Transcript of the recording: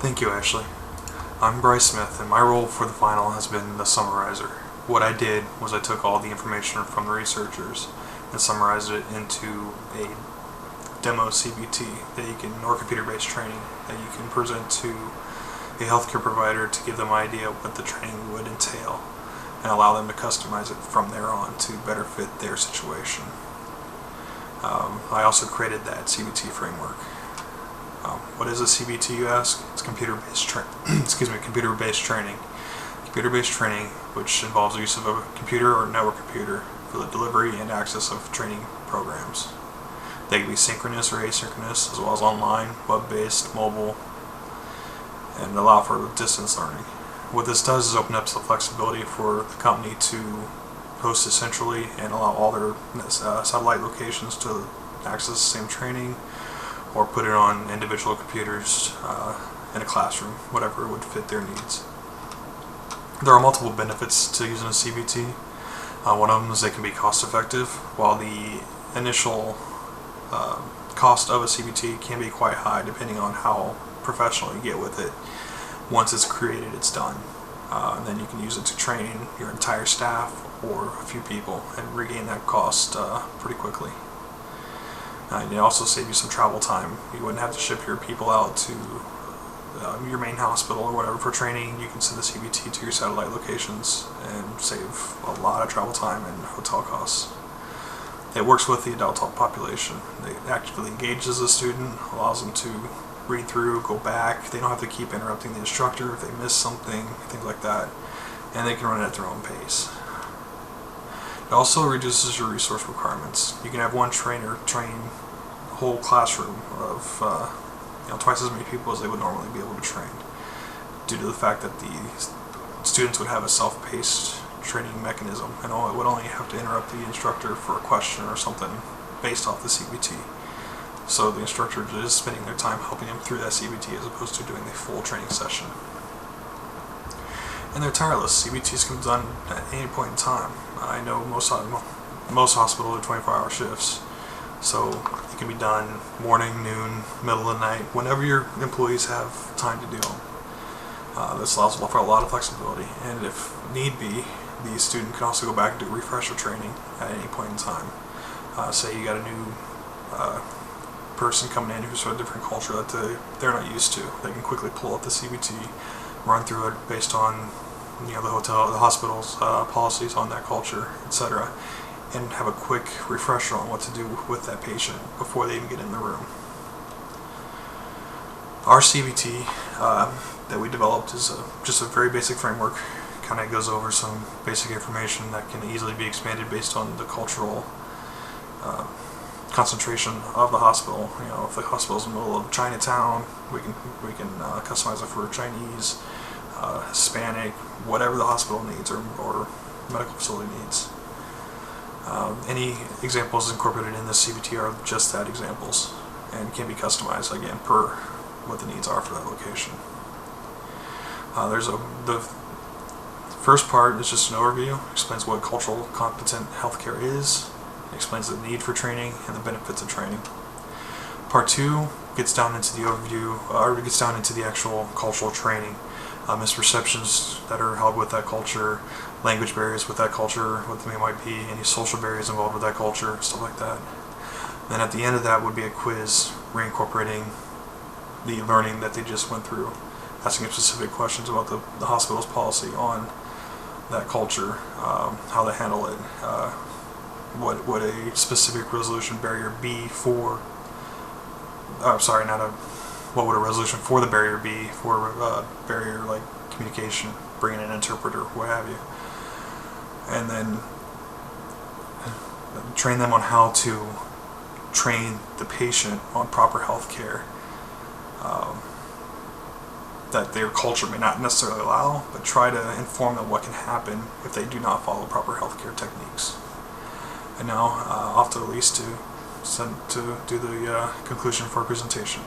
Thank you, Ashley. I'm Bryce Smith, and my role for the final has been the summarizer. What I did was I took all the information from the researchers and summarized it into a demo CBT that you can, or computer-based training that you can present to a healthcare provider to give them an idea of what the training would entail and allow them to customize it from there on to better fit their situation. I also created that CBT framework. What is a CBT, you ask? It's computer-based computer-based training. Computer-based training, which involves the use of a computer or network computer for the delivery and access of training programs. They can be synchronous or asynchronous, as well as online, web-based, mobile, and allow for distance learning. What this does is open up the flexibility for the company to host it centrally and allow all their satellite locations to access the same training, or put it on individual computers in a classroom, whatever would fit their needs. There are multiple benefits to using a CBT. One of them is they can be cost effective, while the initial cost of a CBT can be quite high depending on how professional you get with it. Once it's created, it's done. And then you can use it to train your entire staff or a few people and regain that cost pretty quickly. It also save you some travel time. You wouldn't have to ship your people out to your main hospital or whatever for training. You can send the CBT to your satellite locations and save a lot of travel time and hotel costs. It works with the adult population. It actively engages the student, allows them to read through, go back. They don't have to keep interrupting the instructor if they miss something, things like that. And they can run it at their own pace. It also reduces your resource requirements. You can have one trainer train a whole classroom of twice as many people as they would normally be able to train, due to the fact that the students would have a self-paced training mechanism and would only have to interrupt the instructor for a question or something based off the CBT. So the instructor is spending their time helping them through that CBT as opposed to doing the full training session. And they're tireless. CBTs can be done at any point in time. I know most hospitals are 24-hour shifts, so it can be done morning, noon, middle of the night, whenever your employees have time to do them. This allows for a lot of flexibility, and if need be, the student can also go back and do refresher training at any point in time. Say you got a new person coming in who's from a different culture that they're not used to. They can quickly pull up the CBT, run through it based on the hospital's policies on that culture, etc., and have a quick refresher on what to do with that patient before they even get in the room. Our CBT that we developed is just a very basic framework. Kind of goes over some basic information that can easily be expanded based on the cultural concentration of the hospital. If the hospital's in the middle of Chinatown, we can customize it for Chinese, Hispanic, whatever the hospital needs or medical facility needs. Any examples incorporated in this CBT are just that, examples, and can be customized again per what the needs are for that location. The first part is just an overview, explains what cultural competent healthcare is, explains the need for training and the benefits of training. Part 2 gets down into the overview, or gets down into the actual cultural training, misperceptions that are held with that culture, language barriers with that culture, what they might be, any social barriers involved with that culture, stuff like that. Then at the end of that would be a quiz reincorporating the learning that they just went through, asking specific questions about the hospital's policy on that culture, how they handle it, what would a specific resolution barrier be for, what would a resolution for the barrier be for barrier like communication, bringing an interpreter, what have you. And then train them on how to train the patient on proper health care that their culture may not necessarily allow, but try to inform them what can happen if they do not follow proper healthcare techniques. And now, off to Elise to do the conclusion for our presentation.